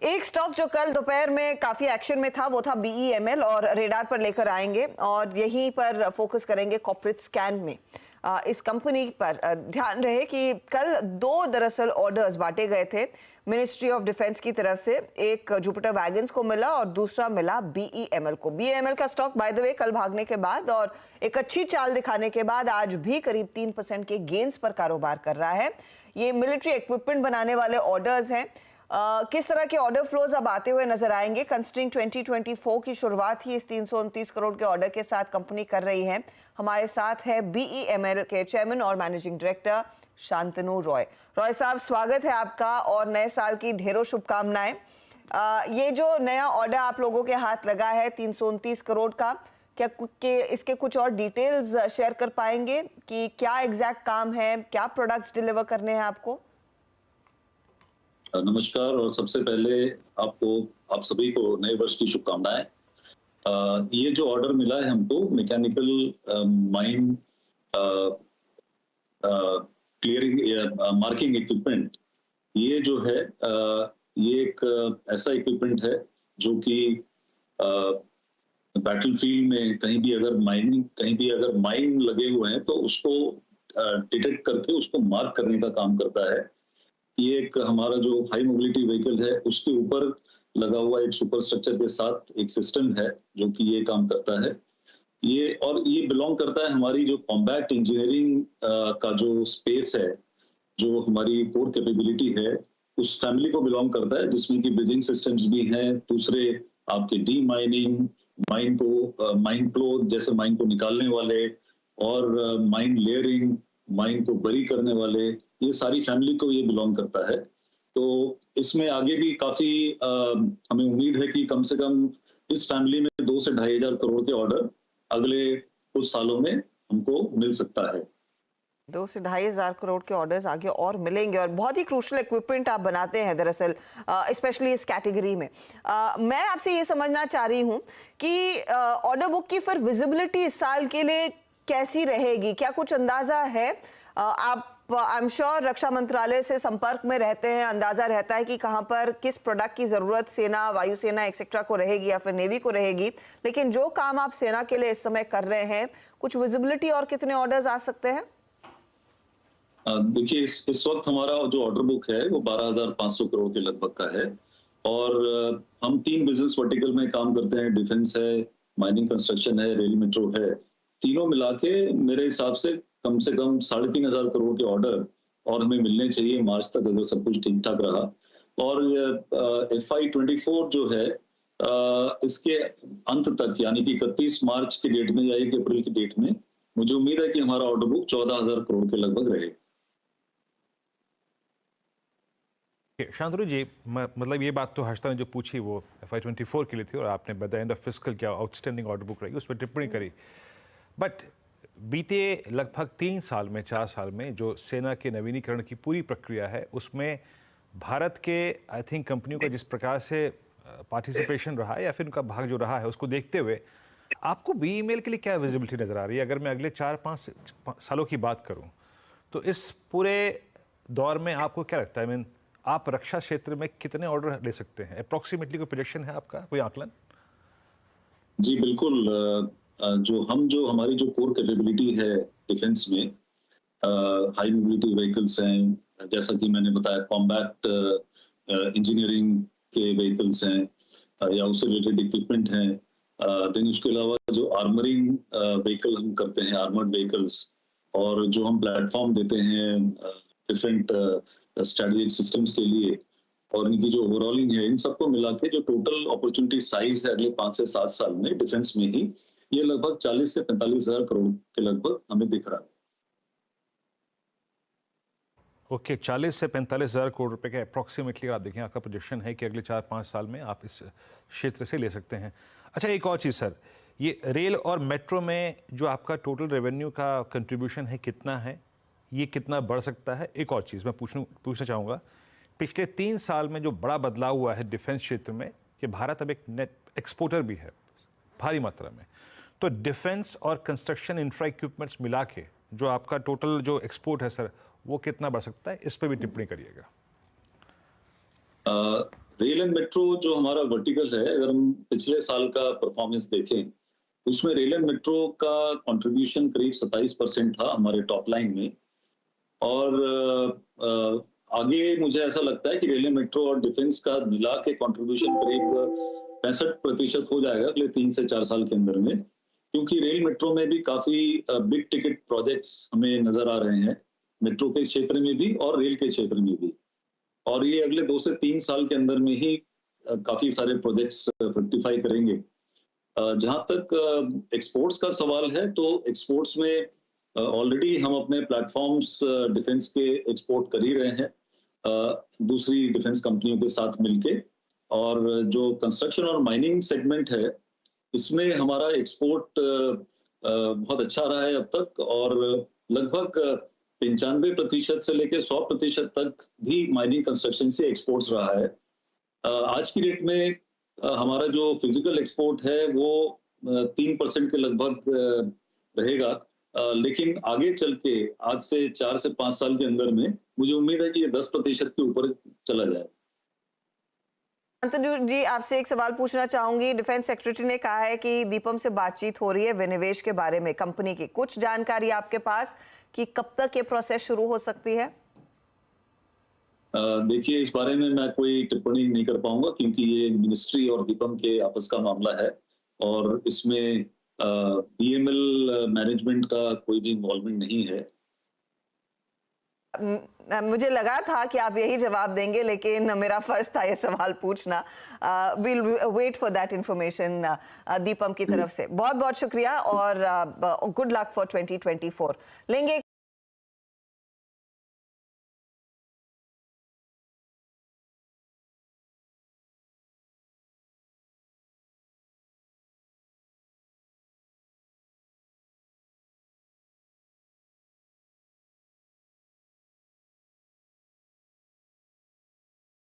एक स्टॉक जो कल दोपहर में काफी एक्शन में था वो था BEML और रेडार पर लेकर आएंगे और यहीं पर फोकस करेंगे कॉर्पोरेट स्कैन में। इस कंपनी पर ध्यान रहे कि कल दो दरअसल ऑर्डर्स बांटे गए थे मिनिस्ट्री ऑफ डिफेंस की तरफ से। एक जुपिटर वैगन्स को मिला और दूसरा मिला BEML को। BEML का स्टॉक बाय द वे कल भागने के बाद और एक अच्छी चाल दिखाने के बाद आज भी करीब 3% के गेन्स पर कारोबार कर रहा है। ये मिलिट्री इक्विपमेंट बनाने वाले ऑर्डर्स हैं। किस तरह के ऑर्डर फ्लोज अब आते हुए नजर आएंगे? कंसिडरिंग 2024 की शुरुआत ही इस 329 करोड़ के ऑर्डर के साथ कंपनी कर रही है। हमारे साथ है BEML के चेयरमैन और मैनेजिंग डायरेक्टर शांतनु रॉय। रॉय साहब, स्वागत है आपका और नए साल की ढेरों शुभकामनाएं। ये जो नया ऑर्डर आप लोगों के हाथ लगा है 329 करोड़ का, क्या इसके कुछ और डिटेल्स शेयर कर पाएंगे कि क्या एग्जैक्ट काम है, क्या प्रोडक्ट्स डिलीवर करने हैं आपको? नमस्कार और सबसे पहले आप सभी को नए वर्ष की शुभकामनाएं। ये जो ऑर्डर मिला है हमको mechanical mine clearing marking equipment, ये जो है ये एक ऐसा इक्विपमेंट है जो कि बैटलफील्ड में कहीं भी अगर माइन लगे हुए हैं तो उसको डिटेक्ट करके उसको मार्क करने का काम करता है। ये एक हमारा जो हाई मोबिलिटी व्हीकल है उसके ऊपर लगा हुआ एक सुपर स्ट्रक्चर के साथ एक सिस्टम है जो कि ये काम करता है। ये बिलोंग करता है हमारी जो कॉम्बैट इंजीनियरिंग का जो स्पेस है, जो हमारी कोर कैपेबिलिटी है, उस फैमिली को बिलोंग करता है, जिसमें कि ब्रिजिंग सिस्टम्स भी हैं, दूसरे आपके डी माइनिंग, माइन फ्लो जैसे माइन को निकालने वाले और माइन लेयरिंग, माइन को बरी करने वाले, ये सारी फैमिली को ये बिलोंग करता है। तो इसमें आगे भी काफी हमें उम्मीद है कि कम से कम इस फैमिली में 2 से 2,500 करोड़ के ऑर्डर अगले कुछ सालों में हमको मिल सकता है। 2 से 2,500 करोड़ के ऑर्डर्स आगे और मिलेंगे और बहुत ही क्रूशल इक्विपमेंट आप बनाते हैं दरअसल, स्पेशली इस कैटेगरी में। मैं आपसे ये समझना चाह रही हूँ कि ऑर्डर बुक की फिर विजिबिलिटी इस साल के लिए कैसी रहेगी? क्या कुछ अंदाजा है? आप आई एम श्योर रक्षा मंत्रालय से संपर्क में रहते हैं, अंदाजा रहता है कि कहां पर किस प्रोडक्ट की जरूरत सेना, वायुसेना एक्सेट्रा को रहेगी या फिर नेवी को रहेगी, लेकिन जो काम आप सेना के लिए इस समय कर रहे हैं, कुछ विजिबिलिटी और कितने ऑर्डर्स आ सकते हैं? देखिए, इस वक्त हमारा जो ऑर्डर बुक है वो 12,500 करोड़ के लगभग का है और हम 3 बिजनेस वर्टिकल में काम करते हैं। डिफेंस है, माइनिंग कंस्ट्रक्शन है, रेल मेट्रो है। तीनों मिला के मेरे हिसाब से कम 3,500 करोड़ के ऑर्डर और हमें मिलने चाहिए मार्च तक, अगर सब कुछ ठीक ठाक रहा। और FY24 जो है इसके अंत तक, यानी कि 31 मार्च के डेट में या 1 अप्रैल की डेट में मुझे उम्मीद है कि हमारा ऑर्डर बुक 14,000 करोड़ के लगभग रहे। शांतनु जी, मतलब ये बात तो हर्षिता ने जो पूछी वो FY24 के लिए थी और आपने by the end of fiscal क्या आउटस्टैंडिंग ऑर्डर बुक रही उस पर टिप्पणी करी। बट बीते लगभग 3 साल में 4 साल में जो सेना के नवीनीकरण की पूरी प्रक्रिया है उसमें भारत के आई थिंक कंपनियों का जिस प्रकार से पार्टिसिपेशन रहा है या फिर उनका भाग जो रहा है उसको देखते हुए आपको BEML के लिए क्या विजिबिलिटी नज़र आ रही है? अगर मैं अगले 4-5 सालों की बात करूं तो इस पूरे दौर में आपको क्या लगता है? आप रक्षा क्षेत्र में कितने ऑर्डर ले सकते हैं? अप्रोक्सीमेटली कोई प्रोजेक्शन है आपका, कोई आकलन? जी बिल्कुल। जो हमारी जो कोर कैपेबिलिटी है डिफेंस में, हाई मोबिलिटी व्हीकल्स हैं, जैसा कि मैंने बताया कॉम्बैट इंजीनियरिंग के व्हीकल्स हैं या उससे रिलेटेड इक्विपमेंट हैं। देन उसके अलावा जो आर्मरिंग व्हीकल हम करते हैं, आर्मर्ड व्हीकल्स, और जो हम प्लेटफॉर्म देते हैं डिफरेंट स्ट्रेटेजिक सिस्टम्स के लिए, और इनकी जो ओवरऑलिंग है, इन सबको मिला के जो टोटल अपॉर्चुनिटी साइज है अगले 5 से 7 साल में डिफेंस में ही, ये लगभग 40 से 45,000 करोड़ के लगभग हमें दिख रहा है। ओके, 40 से 45,000 करोड़ रुपए के अप्रॉक्सीमेटली आप देखें, आपका प्रोजेक्शन है कि अगले 4-5 साल में आप इस क्षेत्र से ले सकते हैं। अच्छा, एक और चीज़ सर, ये रेल और मेट्रो में जो आपका टोटल रेवेन्यू का कंट्रीब्यूशन है कितना है, ये कितना बढ़ सकता है? एक और चीज़ मैं पूछना चाहूँगा, पिछले 3 साल में जो बड़ा बदलाव हुआ है डिफेंस क्षेत्र में कि भारत अब एक नेट एक्सपोर्टर भी है भारी मात्रा में, तो डिफेंस और कंस्ट्रक्शन इंफ्रा इक्विपमेंट्स मिला के जो आपका टोटल जो एक्सपोर्ट है सर, वो कितना बढ़ सकता है? इस पर भी टिप्पणी करिएगा। रेल एंड मेट्रो जो हमारा वर्टिकल है, अगर हम पिछले साल का परफॉर्मेंस देखें, उसमें रेल एंड मेट्रो का कंट्रीब्यूशन करीब 27% था हमारे टॉप लाइन में। और आगे मुझे ऐसा लगता है कि रेल एंड मेट्रो और डिफेंस का मिला के कंट्रीब्यूशन करीब 65% हो जाएगा अगले 3 से 4 साल के अंदर में, क्योंकि रेल मेट्रो में भी काफी बिग टिकट प्रोजेक्ट्स हमें नजर आ रहे हैं, मेट्रो के क्षेत्र में भी और रेल के क्षेत्र में भी। और ये अगले 2 से 3 साल के अंदर में ही काफी सारे प्रोजेक्ट्स फ्रुक्टिफाई करेंगे। जहां तक एक्सपोर्ट्स का सवाल है, तो एक्सपोर्ट्स में ऑलरेडी हम अपने प्लेटफॉर्म्स डिफेंस के एक्सपोर्ट कर ही रहे हैं दूसरी डिफेंस कंपनियों के साथ मिलके। और जो कंस्ट्रक्शन और माइनिंग सेगमेंट है, इसमें हमारा एक्सपोर्ट बहुत अच्छा रहा है अब तक, और लगभग 95% से लेकर 100% तक भी माइनिंग कंस्ट्रक्शन से एक्सपोर्ट्स रहा है। आज की डेट में हमारा जो फिजिकल एक्सपोर्ट है वो 3% के लगभग रहेगा, लेकिन आगे चल के आज से 4 से 5 साल के अंदर में मुझे उम्मीद है कि ये 10% के ऊपर चला जाए। शांतनु जी, आपसे एक सवाल पूछना चाहूंगी। डिफेंस सेक्रेटरी ने कहा है कि दीपम से बातचीत हो रही है विनिवेश के बारे में कंपनी की। कुछ जानकारी आपके पास कि कब तक ये प्रोसेस शुरू हो सकती है? देखिए, इस बारे में मैं कोई टिप्पणी नहीं कर पाऊंगा, क्योंकि ये मिनिस्ट्री और दीपम के आपस का मामला है, और इसमें बीएमएल मैनेजमेंट का कोई भी इन्वॉल्वमेंट नहीं है। मुझे लगा था कि आप यही जवाब देंगे, लेकिन मेरा फर्ज था ये सवाल पूछना। Will wait for that information Deepam की तरफ से। बहुत बहुत शुक्रिया और गुड लक फॉर 2024। लेंगे